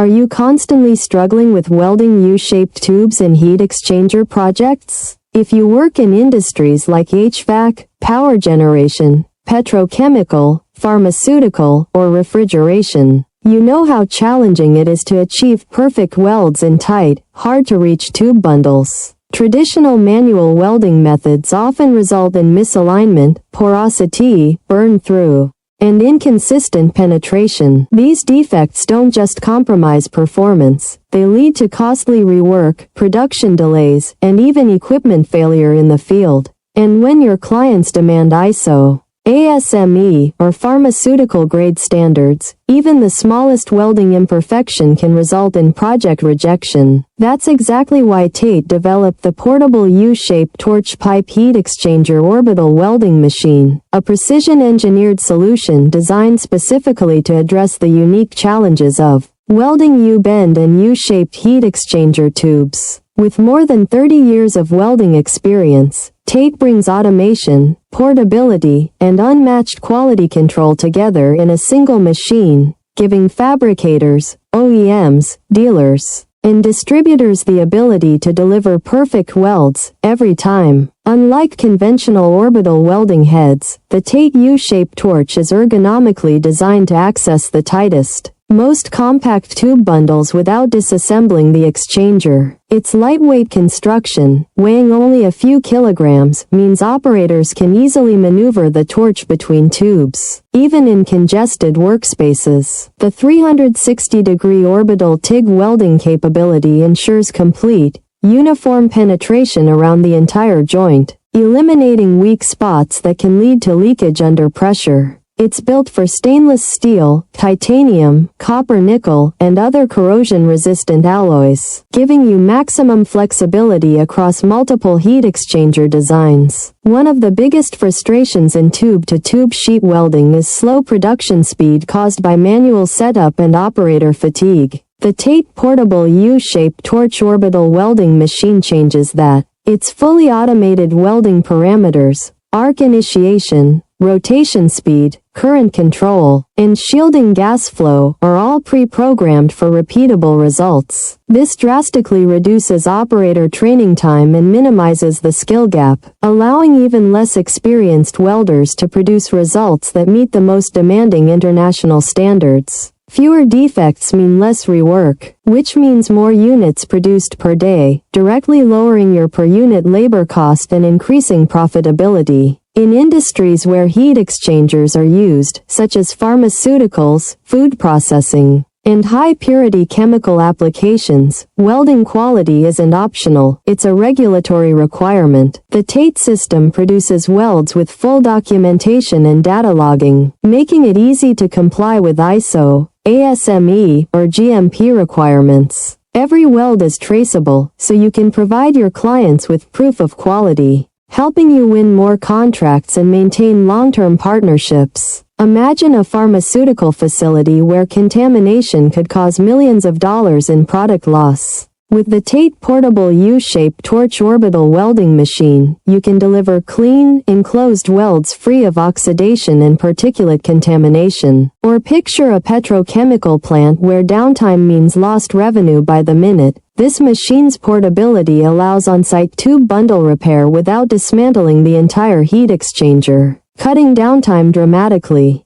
Are you constantly struggling with welding U-shaped tubes in heat exchanger projects? If you work in industries like HVAC, power generation, petrochemical, pharmaceutical, or refrigeration, you know how challenging it is to achieve perfect welds in tight, hard-to-reach tube bundles. Traditional manual welding methods often result in misalignment, porosity, burn-through, and inconsistent penetration. These defects don't just compromise performance, they lead to costly rework, production delays, and even equipment failure in the field. And when your clients demand ISO, ASME, or pharmaceutical-grade standards, even the smallest welding imperfection can result in project rejection. That's exactly why TATE developed the portable U-shaped torch pipe heat exchanger orbital welding machine, a precision-engineered solution designed specifically to address the unique challenges of welding U-bend and U-shaped heat exchanger tubes. With more than 30 years of welding experience, TATE brings automation, portability, and unmatched quality control together in a single machine, giving fabricators, OEMs, dealers, and distributors the ability to deliver perfect welds every time. Unlike conventional orbital welding heads, the TATE U-shaped torch is ergonomically designed to access the tightest, most compact tube bundles without disassembling the exchanger. Its lightweight construction, weighing only a few kilograms, means operators can easily maneuver the torch between tubes, even in congested workspaces. The 360-degree orbital TIG welding capability ensures complete, uniform penetration around the entire joint, eliminating weak spots that can lead to leakage under pressure. It's built for stainless steel, titanium, copper nickel, and other corrosion-resistant alloys, giving you maximum flexibility across multiple heat exchanger designs. One of the biggest frustrations in tube-to-tube sheet welding is slow production speed caused by manual setup and operator fatigue. The TATE portable U-shaped torch orbital welding machine changes that. Its fully automated welding parameters, arc initiation, rotation speed, current control, and shielding gas flow are all pre-programmed for repeatable results. This drastically reduces operator training time and minimizes the skill gap, allowing even less experienced welders to produce results that meet the most demanding international standards. Fewer defects mean less rework, which means more units produced per day, directly lowering your per-unit labor cost and increasing profitability. In industries where heat exchangers are used, such as pharmaceuticals, food processing, and high-purity chemical applications, welding quality isn't optional, it's a regulatory requirement. The TATE system produces welds with full documentation and data logging, making it easy to comply with ISO, ASME, or GMP requirements. Every weld is traceable, so you can provide your clients with proof of quality, helping you win more contracts and maintain long-term partnerships. Imagine a pharmaceutical facility where contamination could cause millions of dollars in product loss. With the TATE portable U-shaped torch orbital welding machine, you can deliver clean, enclosed welds free of oxidation and particulate contamination. Or picture a petrochemical plant where downtime means lost revenue by the minute. This machine's portability allows on-site tube bundle repair without dismantling the entire heat exchanger, cutting downtime dramatically.